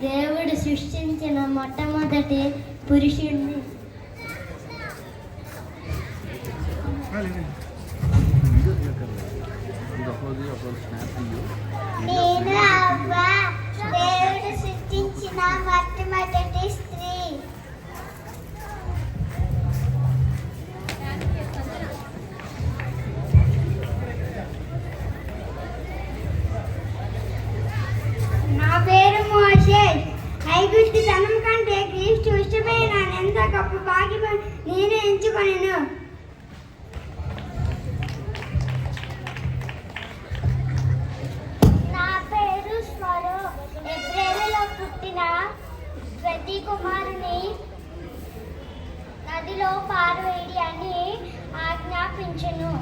దేవుడు సృష్టించిన మొట్టమొదటి పురుషుడిని. నేను అవ్వ, దేవుడు సృష్టించిన మొట్టమొదటి స్త్రీ. నా పేరు మోషేస్. ఐగుప్తు ధనం కంటే క్రీస్తు ఇష్టమైన ఎంత గొప్ప భాగ్యం నేనే ఎంచుకొనెను. నా పేరు స్వరో. ఏప్రిల్లో పుట్టిన ప్రతి కుమారుని నదిలో పారవేడి అని ఆజ్ఞాపించెను.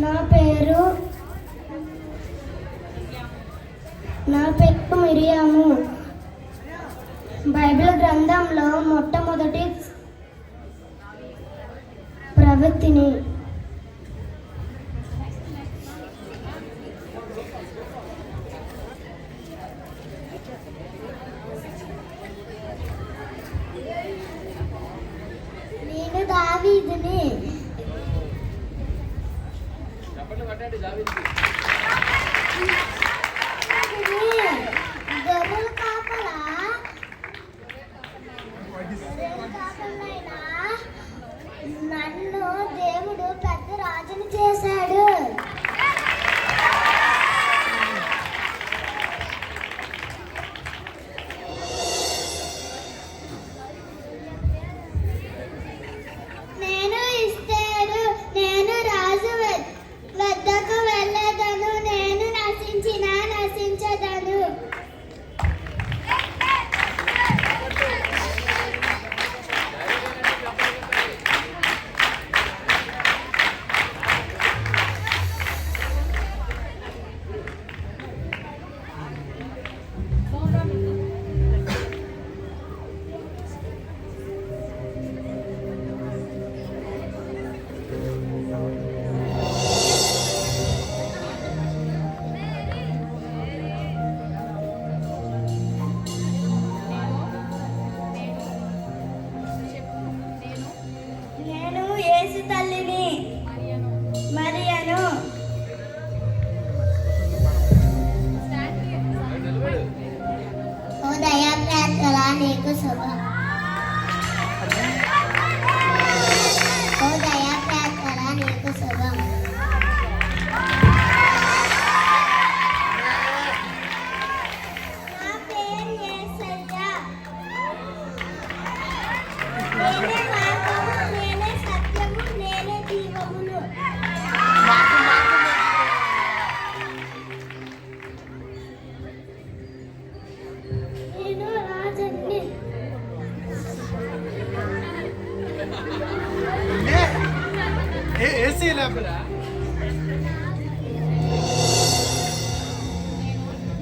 నా పేరు మిరియాము. బైబిల్ గ్రంథంలో మొట్టమొదటి ప్రవక్తిని. నేను దావీదుని. గొర్రెల కాపలైనా నన్ను దేవుడు పెద్ద రాజుని చేశాడు. నేను ఇస్తాడు. నేను రాజు వద్దకు వెళ్ళదను. నేను నశించదను. యేసు తల్లిని మరియను. ఓ దయా ప్రార్థన నీకు శుభం. ఓ దయా ప్రార్థన నీకు శుభం. నా పేరు యేసయ్య. నేనే మార్గము, నేనే సత్యము, నేనే జీవమును. నేను రాజుని.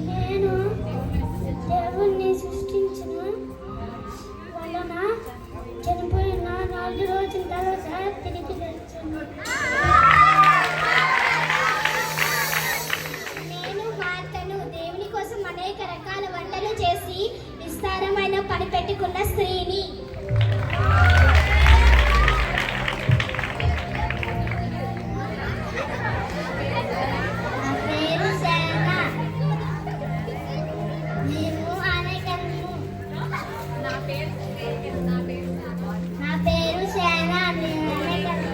నేను దేవుణ్ణి సృష్టించిన వలన చనిపోయిన 4 రోజుల తర్వాత తిరిగి లేచాను. నేను మార్తను. దేవుని కోసం అనేక రకాల వంటలు చేసి విస్తారమైన పని పెట్టుకున్న స్త్రీని. నా పేరు సేన. నేను అనేకను. నా పేరు సేన. నేను అనేకను.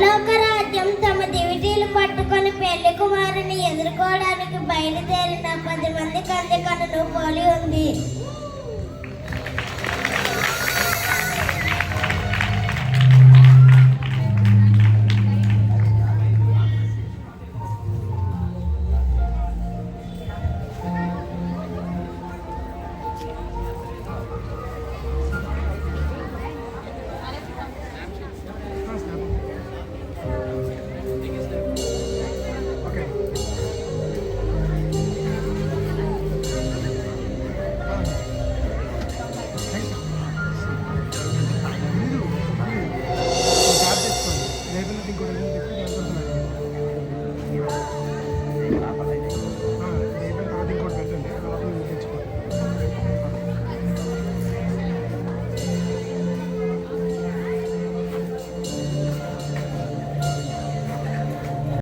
పరలోక రాజ్యం తమ దివిటీలు పట్టుకొని పెళ్లి కుమారుని ఎదుర్కోవడానికి బయలుదేరిన 10 మంది కన్యకలను పోలి ఉంది.